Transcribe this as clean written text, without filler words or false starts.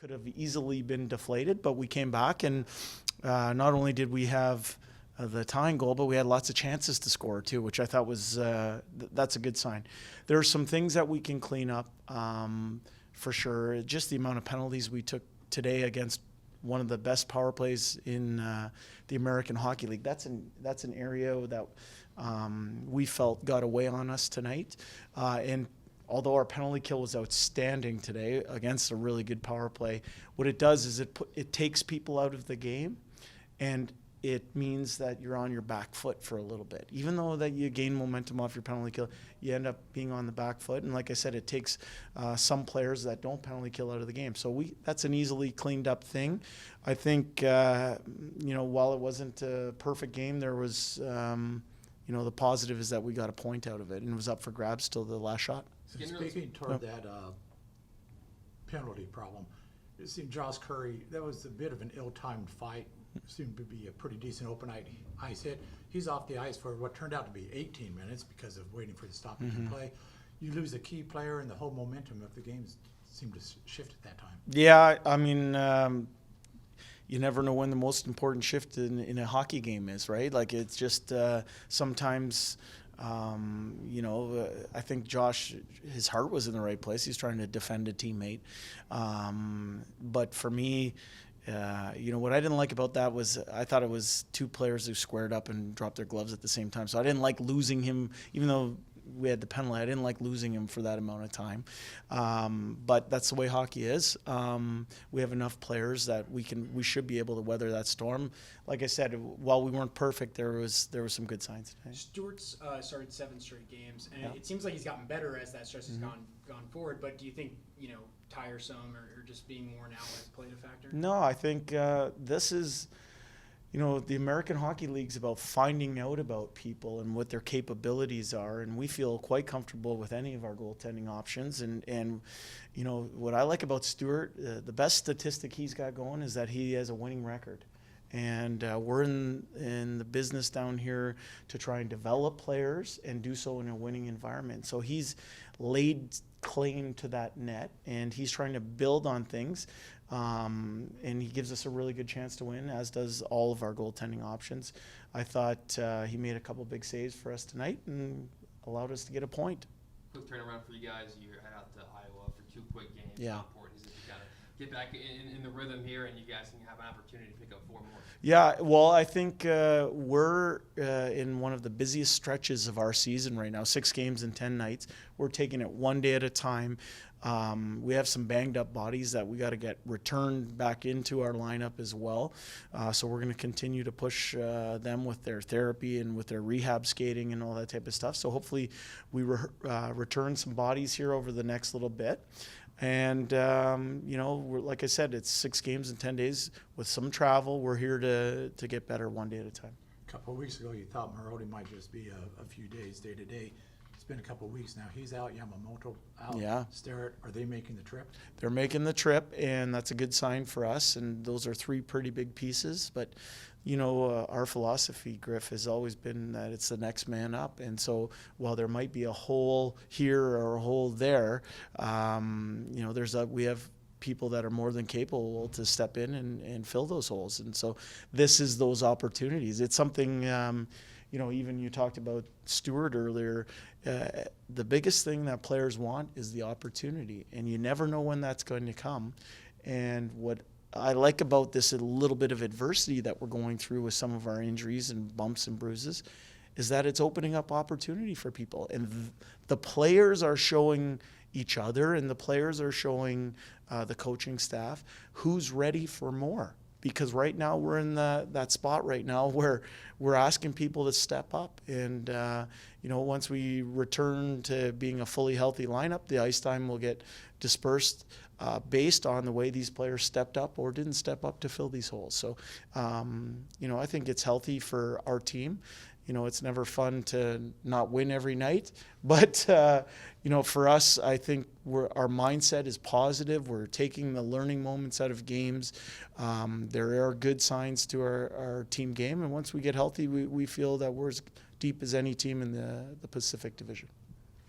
could have easily been deflated, but we came back, and not only did we have the tying goal, but we had lots of chances to score too, which I thought was that's a good sign. There are some things that we can clean up for sure. Just the amount of penalties we took today against one of the best power plays in the American Hockey League. That's an area that we felt got away on us tonight, and although our penalty kill was outstanding today against a really good power play, what it does is it takes people out of the game, and it means that you're on your back foot for a little bit. Even though that you gain momentum off your penalty kill, you end up being on the back foot. And like I said, it takes some players that don't penalty kill out of the game. So that's an easily cleaned up thing. I think, while it wasn't a perfect game, there was, the positive is that we got a point out of it, and it was up for grabs till the last shot. Speaking toward that penalty problem, it seemed Josh Curry, that was a bit of an ill-timed fight. It seemed to be a pretty decent open ice hit. He's off the ice for what turned out to be 18 minutes because of waiting for the stoppage to play. You lose a key player, and the whole momentum of the game seemed to shift at that time. Yeah, I mean, you never know when the most important shift in a hockey game is, right? Like, it's just sometimes... I think Josh, his heart was in the right place. He's trying to defend a teammate. But for me, what I didn't like about that was I thought it was two players who squared up and dropped their gloves at the same time. So I didn't like losing him, even though we had the penalty. I didn't like losing him for that amount of time. But that's the way hockey is. We have enough players that we should be able to weather that storm. Like I said, while we weren't perfect, there was some good signs today. Stuart's started 7 straight games, and it seems like he's gotten better as that stretch has gone forward. But do you think tiresome or just being worn out has played a factor? No, I think this is. The American Hockey League's about finding out about people and what their capabilities are, and we feel quite comfortable with any of our goaltending options. And what I like about Stuart, the best statistic he's got going is that he has a winning record. And we're in the business down here to try and develop players and do so in a winning environment. So he's laid claim to that net, and he's trying to build on things. And he gives us a really good chance to win, as does all of our goaltending options. I thought he made a couple big saves for us tonight and allowed us to get a point. Quick turnaround for you guys. You head out to Iowa for 2 quick games. Yeah. How important is it to kind of get back in the rhythm here, and you guys can have an opportunity to pick up 4 more? Yeah, well, I think we're in one of the busiest stretches of our season right now, 6 games in 10 nights. We're taking it one day at a time. We have some banged up bodies that we got to get returned back into our lineup as well. So we're going to continue to push them with their therapy and with their rehab skating and all that type of stuff. So hopefully we return some bodies here over the next little bit. And, we're, like I said, it's 6 games in 10 days with some travel. We're here to get better one day at a time. A couple of weeks ago, you thought Marody might just be a few days, day to day. It's been a couple of weeks now. He's out. Yamamoto out. Yeah. Starrett, are they making the trip? They're making the trip, and that's a good sign for us. And those are 3 pretty big pieces. But, our philosophy, Griff, has always been that it's the next man up. And so while there might be a hole here or a hole there, we have people that are more than capable to step in and fill those holes. And so this is those opportunities. It's something, even you talked about Stuart earlier. The biggest thing that players want is the opportunity, and you never know when that's going to come. And what I like about this a little bit of adversity that we're going through with some of our injuries and bumps and bruises is that it's opening up opportunity for people. And the players are showing each other, and the players are showing the coaching staff who's ready for more. Because right now we're in that spot right now where we're asking people to step up. And, once we return to being a fully healthy lineup, the ice time will get dispersed based on the way these players stepped up or didn't step up to fill these holes. So, I think it's healthy for our team. It's never fun to not win every night. But, for us, I think our mindset is positive. We're taking the learning moments out of games. There are good signs to our team game. And once we get healthy, we feel that we're as deep as any team in the Pacific Division.